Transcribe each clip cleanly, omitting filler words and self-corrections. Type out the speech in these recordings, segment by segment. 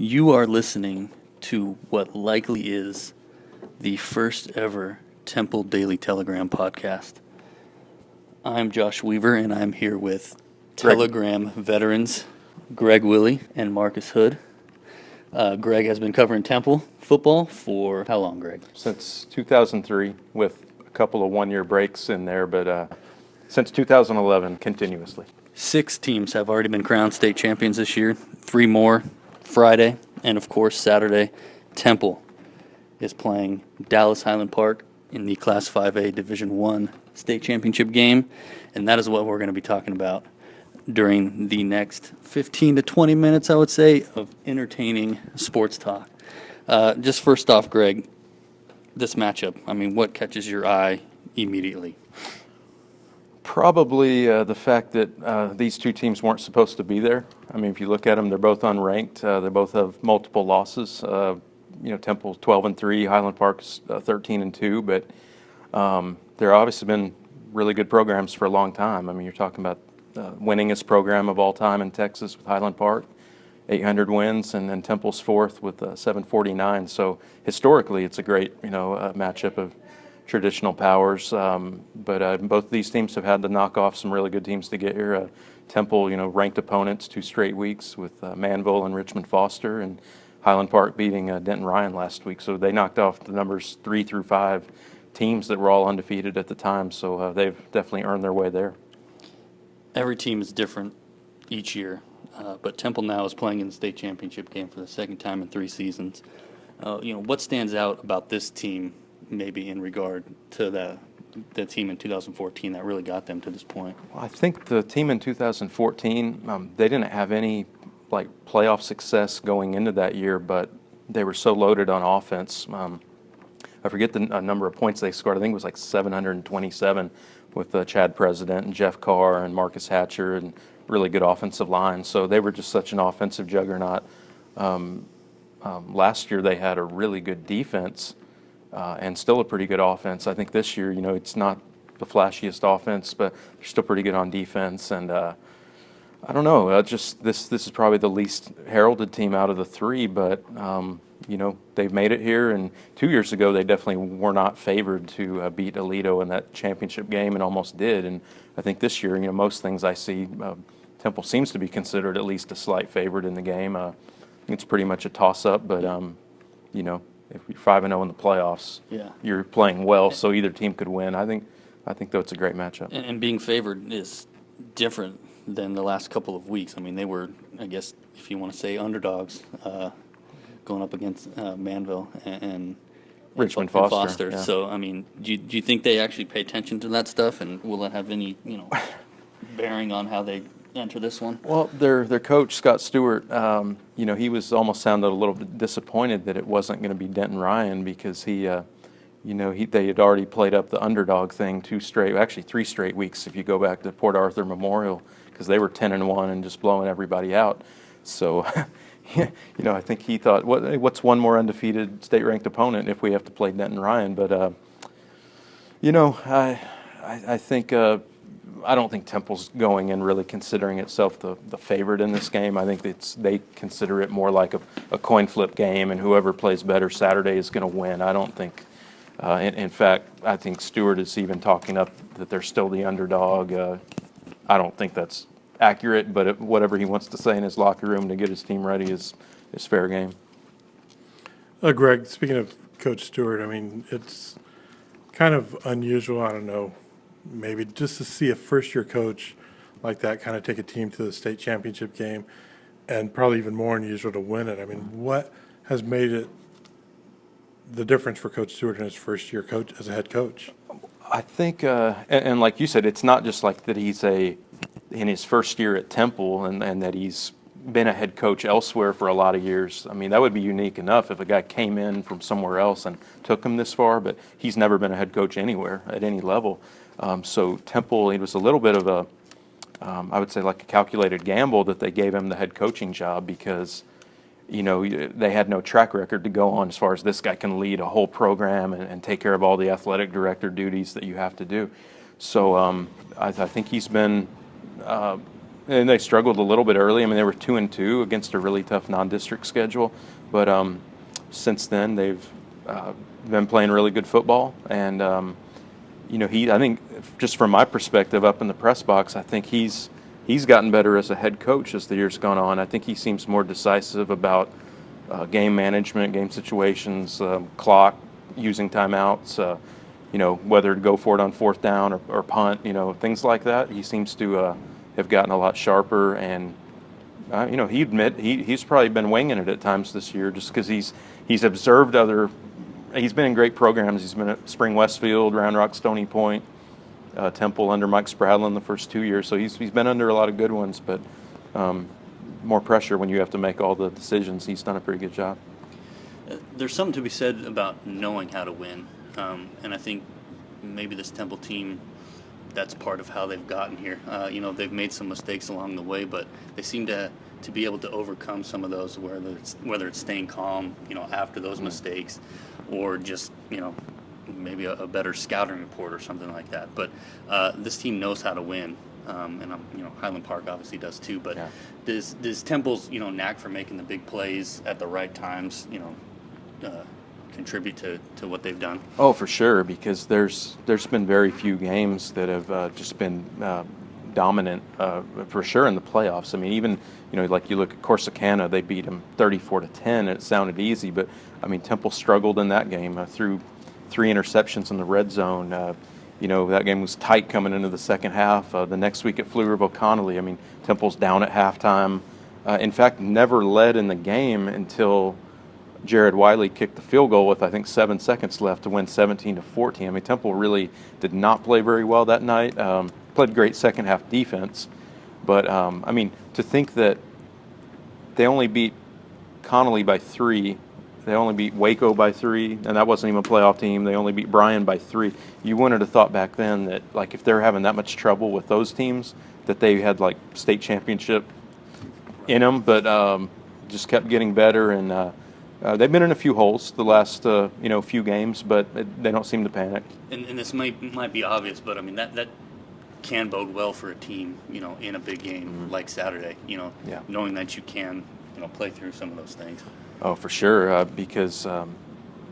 You are listening to what likely is the first ever Temple Daily Telegram podcast. I'm Josh Weaver, and I'm here with Telegram veterans Greg Willie and Marcus Hood. Greg has been covering Temple football for how long, Greg? Since 2003, with a couple of one-year breaks in there, but since 2011, continuously. 6 teams have already been crowned state champions this year. 3 more Friday, and of course Saturday. Temple is playing Dallas Highland Park in the Class 5A Division I state championship game, and that is what we're going to be talking about during the next 15 to 20 minutes, I would say, of entertaining sports talk. Just first off, Greg, this matchup, I mean, what catches your eye immediately? Probably the fact that these two teams weren't supposed to be there. I mean, if you look at them, they're both unranked. They both have multiple losses. Temple's 12-3, Highland Park's 13-2, but there obviously been really good programs for a long time. I mean, you're talking about winningest program of all time in Texas with Highland Park, 800 wins, and then Temple's fourth with 749. So historically, it's a great matchup of traditional powers. But both of these teams have had to knock off some really good teams to get here. Temple, ranked opponents 2 straight weeks with Manville and Richmond Foster, and Highland Park beating Denton Ryan last week. So they knocked off the numbers 3 through 5 teams that were all undefeated at the time. So they've definitely earned their way there. Every team is different each year, but Temple now is playing in the state championship game for the second time in 3 seasons. What stands out about this team, maybe in regard to the team in 2014 that really got them to this point? Well, I think the team in 2014, they didn't have any playoff success going into that year, but they were so loaded on offense. I forget the number of points they scored. I think it was 727 with Chad President and Jeff Carr and Marcus Hatcher and really good offensive line. So they were just such an offensive juggernaut. Last year they had a really good defense and still a pretty good offense. I think this year, it's not the flashiest offense, but they're still pretty good on defense. And I don't know, this is probably the least heralded team out of the 3, but they've made it here. And 2 years ago, they definitely were not favored to beat Aledo in that championship game, and almost did. And I think this year, most things I see, Temple seems to be considered at least a slight favorite in the game. I think it's pretty much a toss-up, but if you're 5-0 in the playoffs, you're playing well, so either team could win. I think though it's a great matchup. And being favored is different than the last couple of weeks. I mean, they were, I guess, if you want to say, underdogs going up against Manville and Richmond Foster. Yeah. So, I mean, do you think they actually pay attention to that stuff, and will that have any bearing on how they enter this one? Well, their coach, Scott Stewart, he was almost sounded a little bit disappointed that it wasn't going to be Denton Ryan, because they had already played up the underdog thing 3 straight weeks if you go back to Port Arthur Memorial, because they were 10-1 and just blowing everybody out. So, I think he thought, what's one more undefeated state-ranked opponent if we have to play Denton Ryan? But, I think I don't think Temple's going in really considering itself the favorite in this game. I think they consider it more like a coin flip game, and whoever plays better Saturday is going to win. I don't think, in fact, I think Stewart is even talking up that they're still the underdog. I don't think that's accurate, but whatever he wants to say in his locker room to get his team ready is fair game. Greg, speaking of Coach Stewart, I mean, it's kind of unusual, I don't know, maybe just to see a first-year coach like that kind of take a team to the state championship game, and probably even more unusual to win it. I mean, what has made it the difference for Coach Stewart in his first year coach as a head coach? I think, and like you said, it's not just like that he's in his first year at Temple and that he's been a head coach elsewhere for a lot of years. I mean, that would be unique enough if a guy came in from somewhere else and took him this far, but he's never been a head coach anywhere at any level. So Temple, it was a little bit of a, I would say like a calculated gamble that they gave him the head coaching job, because, they had no track record to go on as far as this guy can lead a whole program and take care of all the athletic director duties that you have to do. So I think he's been and they struggled a little bit early. I mean, they were 2-2 against a really tough non-district schedule, but since then they've been playing really good football. And I think just from my perspective up in the press box, I think he's gotten better as a head coach as the year's gone on. I think he seems more decisive about game management, game situations, clock, using timeouts, whether to go for it on fourth down or punt, things like that. He seems to have gotten a lot sharper, and he admit he's probably been winging it at times this year, just because he's observed other. He's been in great programs. He's been at Spring Westfield, Round Rock, Stony Point, Temple under Mike Spradlin the first 2 years. So he's been under a lot of good ones, but more pressure when you have to make all the decisions. He's done a pretty good job. There's something to be said about knowing how to win, and I think maybe this Temple team, that's part of how they've gotten here. They've made some mistakes along the way, but they seem to be able to overcome some of those, whether it's staying calm, after those mistakes, or just, maybe a better scouting report or something like that. But this team knows how to win, and Highland Park obviously does too. But yeah. does Temple's knack for making the big plays at the right times, contribute to what they've done? Oh, for sure, because there's been very few games that have just been dominant for sure in the playoffs. I mean, even like you look at Corsicana, they beat them 34-10, and it sounded easy, but I mean Temple struggled in that game through 3 interceptions in the red zone. That game was tight coming into the second half. The next week at Pflugerville-Connolly, I mean Temple's down at halftime. In fact, never led in the game until Jared Wiley kicked the field goal with, I think, 7 seconds left to win 17-14. I mean, Temple really did not play very well that night. Played great second half defense, but I mean, to think that they only beat Connolly by 3, they only beat Waco by 3, and that wasn't even a playoff team. They only beat Bryan by 3. You wouldn't have thought back then that, like, if they're having that much trouble with those teams, that they had like state championship in them, but just kept getting better, and they've been in a few holes the last few games, but they don't seem to panic. And this might be obvious, but I mean that can bode well for a team, in a big game like Saturday. Yeah. Knowing that you can, play through some of those things. Oh, for sure, because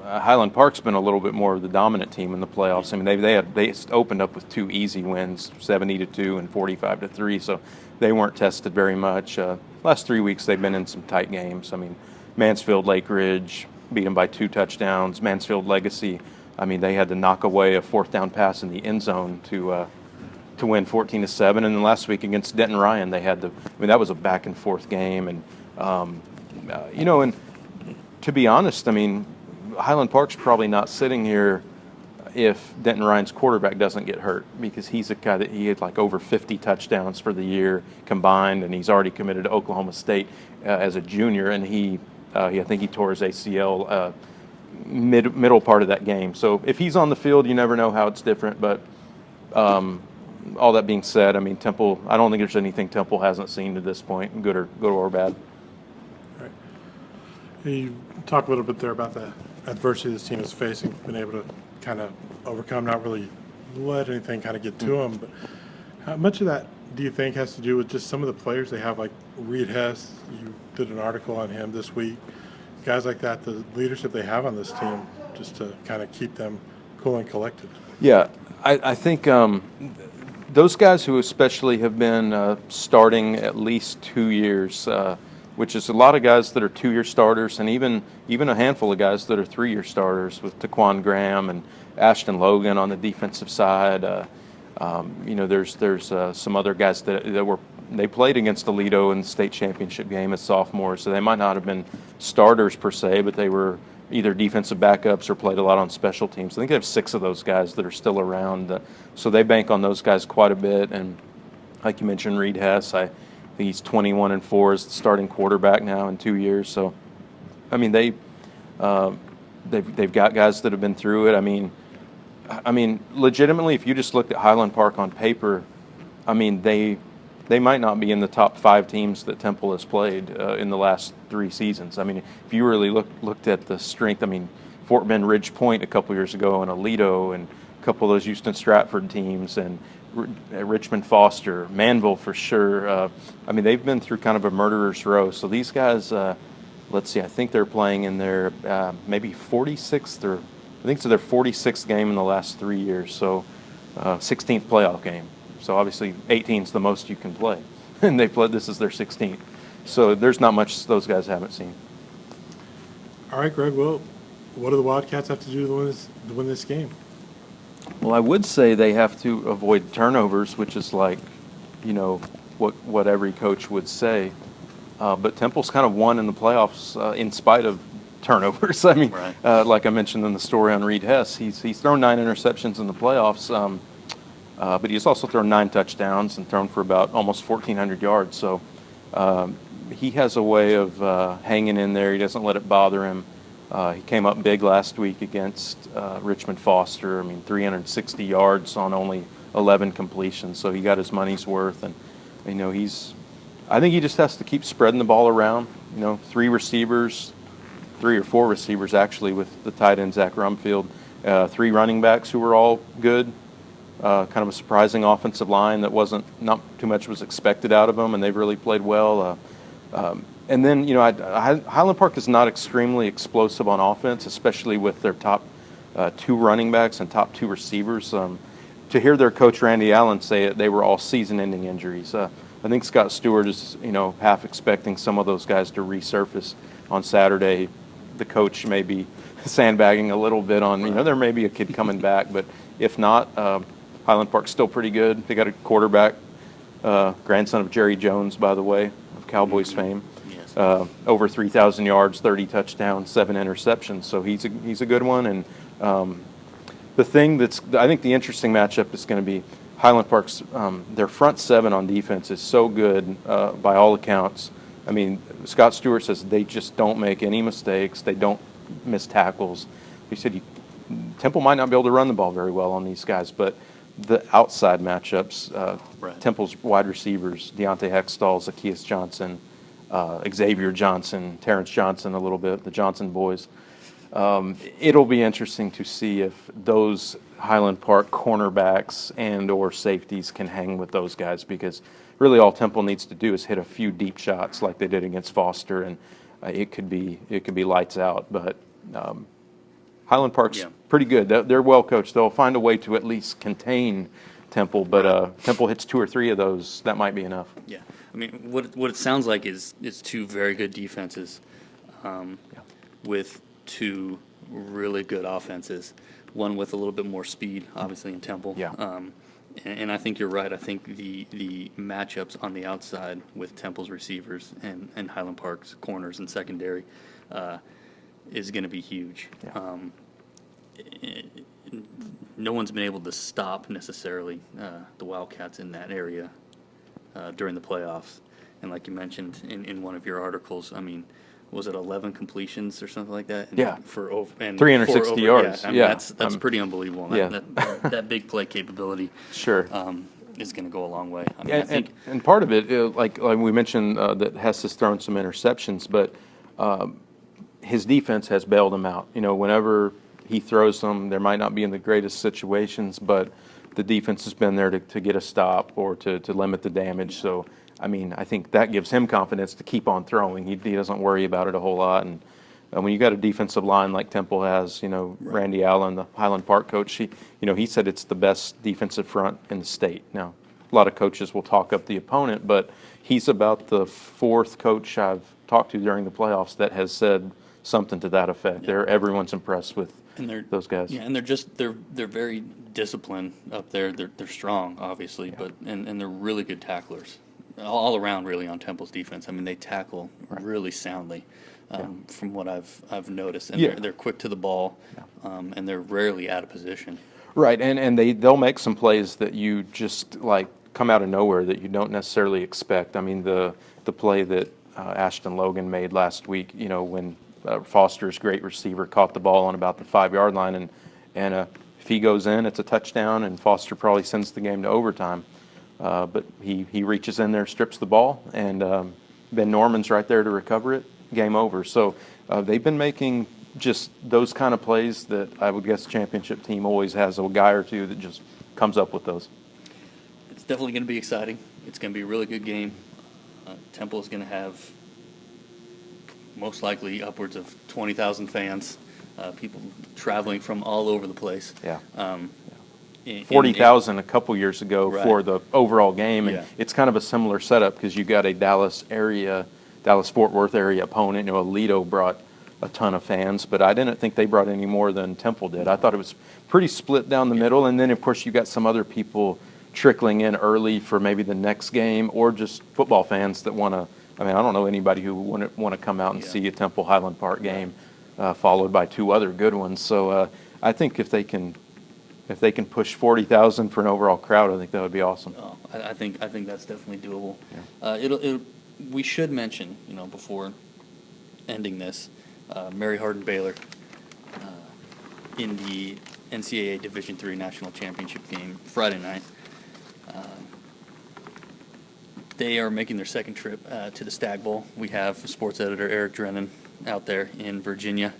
Highland Park's been a little bit more of the dominant team in the playoffs. I mean, they opened up with 2 easy wins, 70-2 and 45-3, so they weren't tested very much. Last 3 weeks they've been in some tight games. I mean, Mansfield Lake Ridge beat them by 2 touchdowns. Mansfield Legacy, I mean, they had to knock away a 4th down pass in the end zone to win 14-7. And then last week against Denton Ryan, they had that was a back and forth game. And and to be honest, I mean, Highland Park's probably not sitting here if Denton Ryan's quarterback doesn't get hurt, because he's a guy that he had like over 50 touchdowns for the year combined, and he's already committed to Oklahoma State as a junior, and I think he tore his ACL middle part of that game. So if he's on the field, you never know how it's different. But all that being said, I mean, Temple, I don't think there's anything Temple hasn't seen to this point, good or bad. Right. You talk a little bit there about the adversity this team is facing, been able to kind of overcome, not really let anything kind of get to them. But how much of that do you think has to do with just some of the players they have, like Reed Hess? You did an article on him this week. Guys like that, the leadership they have on this team, just to kind of keep them cool and collected. Yeah, I think those guys who especially have been starting at least 2 years, which is a lot of guys that are 2-year starters, and even a handful of guys that are 3-year starters, with Taquan Graham and Ashton Logan on the defensive side. There's some other guys they played against Aledo in the state championship game as sophomores, so they might not have been starters per se, but they were either defensive backups or played a lot on special teams. I think they have 6 of those guys that are still around, so they bank on those guys quite a bit. And like you mentioned, Reed Hess, I think he's 21-4 as the starting quarterback now in 2 years. So, I mean, they've got guys that have been through it. I mean, legitimately, if you just looked at Highland Park on paper, I mean, they might not be in the top 5 teams that Temple has played in the last 3 seasons. I mean, if you really looked at the strength, I mean, Fort Bend Ridge Point a couple years ago, and Aledo, and a couple of those Houston Stratford teams, and Richmond Foster, Manville for sure. I mean, they've been through kind of a murderer's row. So these guys, let's see, I think they're playing in their maybe 46th or I think it's their 46th game in the last 3 years. So 16th playoff game. So obviously 18 is the most you can play, and they played. This is their 16th. So there's not much those guys haven't seen. All right, Greg. Well, what do the Wildcats have to do to win this game? Well, I would say they have to avoid turnovers, which is like, what every coach would say. But Temple's kind of won in the playoffs in spite of turnovers. I mean, Right. like I mentioned in the story on Reed Hess, he's thrown 9 interceptions in the playoffs, but he's also thrown 9 touchdowns and thrown for about almost 1,400 yards. So he has a way of hanging in there. He doesn't let it bother him. He came up big last week against Richmond Foster. I mean, 360 yards on only 11 completions. So he got his money's worth. And, I think he just has to keep spreading the ball around. 3 or 4 receivers actually with the tight end, Zach Rumfield. 3 running backs who were all good. Kind of a surprising offensive line that not too much was expected out of them, and they've really played well. And then, Highland Park is not extremely explosive on offense, especially with their top 2 running backs and top 2 receivers. To hear their coach, Randy Allen, say it, they were all season-ending injuries. I think Scott Stewart is, half expecting some of those guys to resurface on Saturday. The coach may be sandbagging a little bit on, there may be a kid coming back, but if not, Highland Park's still pretty good. They got a quarterback, grandson of Jerry Jones, by the way, of Cowboys fame. Yes. Over 3,000 yards, 30 touchdowns, 7 interceptions. So he's a good one. And the thing I think the interesting matchup is going to be Highland Park's, their front 7 on defense is so good by all accounts. I mean, Scott Stewart says they just don't make any mistakes. They don't miss tackles. He said Temple might not be able to run the ball very well on these guys, but the outside matchups, Right. Temple's wide receivers, Deontay Hextall, Zacchaeus Johnson, Xavier Johnson, Terrence Johnson a little bit, the Johnson boys. It'll be interesting to see if those Highland Park cornerbacks and or safeties can hang with those guys, because really all Temple needs to do is hit a few deep shots like they did against Foster, and it could be lights out. But Highland Park's pretty good. They're well coached. They'll find a way to at least contain Temple, but Temple hits 2 or 3 of those, that might be enough. Yeah. I mean, what it sounds like is 2 very good defenses with 2 really good offenses, one with a little bit more speed, obviously, in Temple. Yeah. And I think you're right. I think the matchups on the outside with Temple's receivers and Highland Park's corners and secondary is going to be huge. Yeah. No one's been able to stop necessarily the Wildcats in that area during the playoffs. And like you mentioned in one of your articles, I mean, was it 11 completions or something like that? Yeah. For over and 360 yards. Yeah, I mean, that's pretty unbelievable. Yeah. That big play capability. Sure. Is going to go a long way. I mean, And, I think and part of it, like we mentioned, that Hess has thrown some interceptions, but his defense has bailed him out. Whenever he throws them, there might not be in the greatest situations, but the defense has been there to get a stop or to limit the damage. So, I mean, I think that gives him confidence to keep on throwing. He doesn't worry about it a whole lot. And when you got a defensive line like Temple has, Randy Allen, the Highland Park coach, he said it's the best defensive front in the state. Now, a lot of coaches will talk up the opponent, but he's about the 4th coach I've talked to during the playoffs that has said something to that effect. Yeah. Everyone's impressed with those guys. Yeah, and they're very disciplined up there. They're strong, obviously, but and they're really good tacklers, all around really on Temple's defense. I mean, they tackle really soundly, from what I've noticed, and they're quick to the ball, and they're rarely out of position. Right, and they'll make some plays that you just like come out of nowhere that you don't necessarily expect. I mean, the play that Ashton Logan made last week, when Foster's great receiver caught the ball on about the 5-yard line, and if he goes in, it's a touchdown, and Foster probably sends the game to overtime. But he reaches in there, strips the ball, and Ben Norman's right there to recover it. Game over. So they've been making just those kind of plays that I would guess the championship team always has a guy or two that just comes up with those. definitely going to be exciting. It's going to be a really good game. Temple is going to have most likely upwards of 20,000 fans, people traveling from all over the place. Yeah. In- 40,000 a couple years ago Right. for the overall game, and Yeah. it's kind of a similar setup because you got a Dallas-Fort Worth area opponent. You know, Alito brought a ton of fans, but I didn't think they brought any more than Temple did. I thought it was pretty split down the middle, and then of course you got some other people trickling in early for maybe the next game, or just football fans that want to. I mean, I don't know anybody who wouldn't want to come out and Yeah. see a Temple Highland Park game, followed by two other good ones. So I think if they can push 40,000 for an overall crowd, I think that would be awesome. Oh, I think that's definitely doable. It'll we should mention, before ending this, Mary Hardin Baylor in the NCAA Division III National Championship game Friday night. They are making their second trip to the Stag Bowl. We have sports editor Eric Drennan out there in Virginia.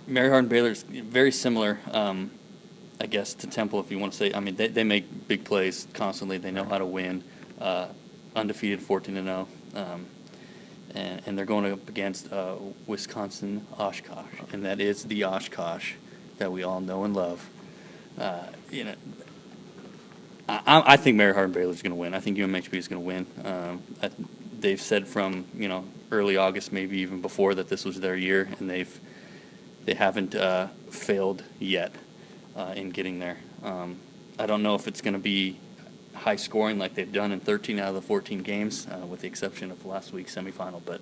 Mary Hardin Baylor is very similar, I guess, to Temple, if you want to say. I mean, they make big plays constantly. They know how to win. Undefeated, 14-0. And they're going up against Wisconsin Oshkosh, and that is the Oshkosh that we all know and love. I think Mary Hardin Baylor is going to win. I think UMHB is going to win. They've said from early August, maybe even before, that this was their year, and they haven't failed yet in getting there. I don't know if it's going to be high scoring like they've done in 13 out of the 14 games, with the exception of last week's semifinal. But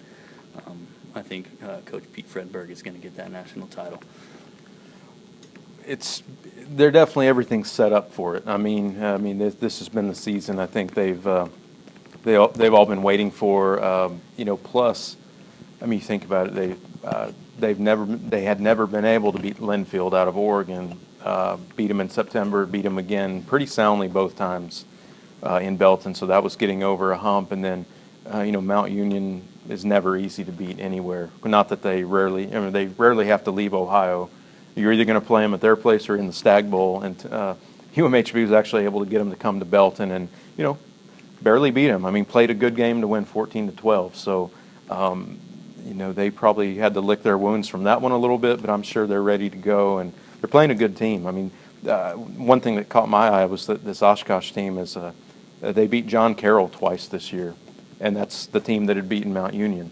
I think Coach Pete Fredberg is going to get that national title. They're definitely everything's set up for it. I mean, this has been the season. I think they've all been waiting for. Plus, I mean, you think about it. They had never been able to beat Linfield out of Oregon. Beat them in September. Beat them again pretty soundly both times in Belton. So that was getting over a hump. And then, Mount Union is never easy to beat anywhere. Not that they rarely have to leave Ohio. You're either going to play them at their place or in the Stag Bowl. And UMHB was actually able to get them to come to Belton and, barely beat them. I mean, played a good game to win 14-12. So, they probably had to lick their wounds from that one a little bit, but I'm sure they're ready to go. And they're playing a good team. I mean, one thing that caught my eye was that this Oshkosh team is they beat John Carroll twice this year, and that's the team that had beaten Mount Union.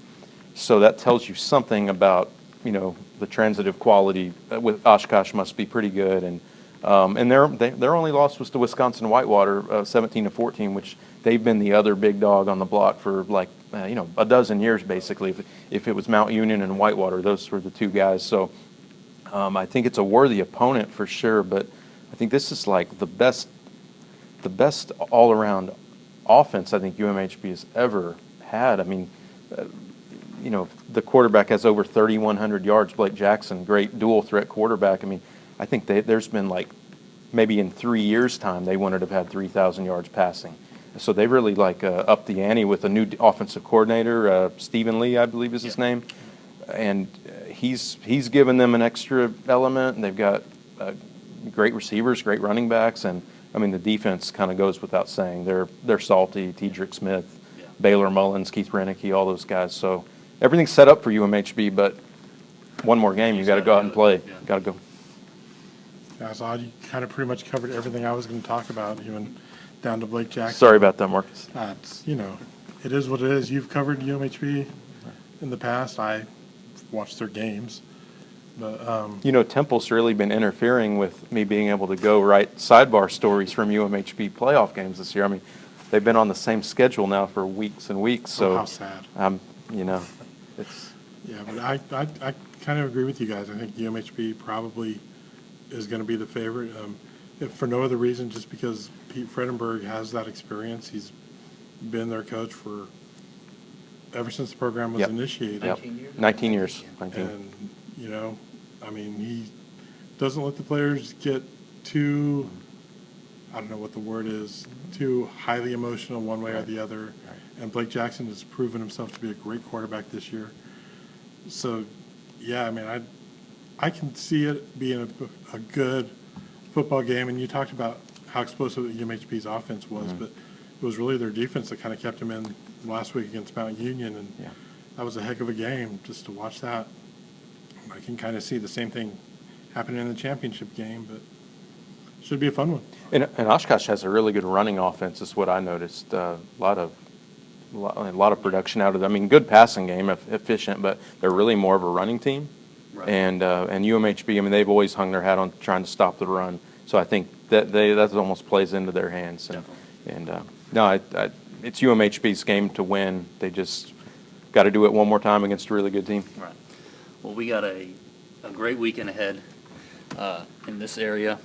So that tells you something about the transitive quality with Oshkosh must be pretty good. And their only loss was to Wisconsin Whitewater, 17-14, which they've been the other big dog on the block for a dozen years basically. If it was Mount Union and Whitewater, those were the two guys. So I think it's a worthy opponent for sure. But I think this is like the best all-around offense I think UMHB has ever had. I mean. The quarterback has over 3,100 yards. Blake Jackson, great dual threat quarterback. I mean, I think there's been maybe in 3 years' time they wouldn't have had 3,000 yards passing. So they really upped the ante with a new offensive coordinator, Stephen Lee, I believe is his name, and he's given them an extra element. And they've got great receivers, great running backs, and I mean the defense kind of goes without saying. They're salty. Tedrick Smith, Baylor Mullins, Keith Renicky, all those guys. So everything's set up for UMHB, but one more game, you got to go out and play. Got to go. Yeah, so you kind of pretty much covered everything I was going to talk about, even down to Blake Jackson. Sorry about that, Marcus. It is what it is. You've covered UMHB in the past. I watched their games. But, Temple's really been interfering with me being able to go write sidebar stories from UMHB playoff games this year. I mean, they've been on the same schedule now for weeks and weeks. So how sad. It's. Yeah, but I kind of agree with you guys. I think UMHB probably is going to be the favorite, if for no other reason, just because Pete Fredenberg has that experience. He's been their coach for ever since the program was initiated. 19 years. 19. And, he doesn't let the players get too, I don't know what the word is, too highly emotional one way or the other. Right. And Blake Jackson has proven himself to be a great quarterback this year. So, I can see it being a good football game. And you talked about how explosive UMHB's offense was, but it was really their defense that kind of kept them in last week against Mount Union, and Yeah. that was a heck of a game just to watch that. I can kind of see the same thing happening in the championship game, but should be a fun one. And Oshkosh has a really good running offense, is what I noticed. A lot of production out of them. I mean, good passing game, efficient, but they're really more of a running team. Right. And UMHB, I mean, they've always hung their hat on trying to stop the run. So I think that almost plays into their hands. It's UMHB's game to win. They just got to do it one more time against a really good team. Right. Well, we got a great weekend ahead in this area,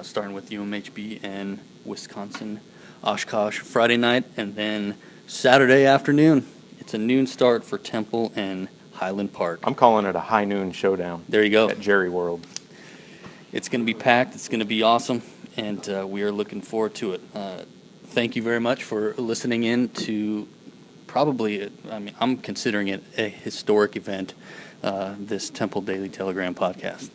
starting with UMHB and Wisconsin Oshkosh Friday night, and then Saturday afternoon. It's a noon start for Temple and Highland Park. I'm calling it a high noon showdown. There you go. At Jerry World. It's going to be packed. It's going to be awesome, and we are looking forward to it. Thank you very much for listening in to probably, I'm considering it a historic event, this Temple Daily Telegram podcast.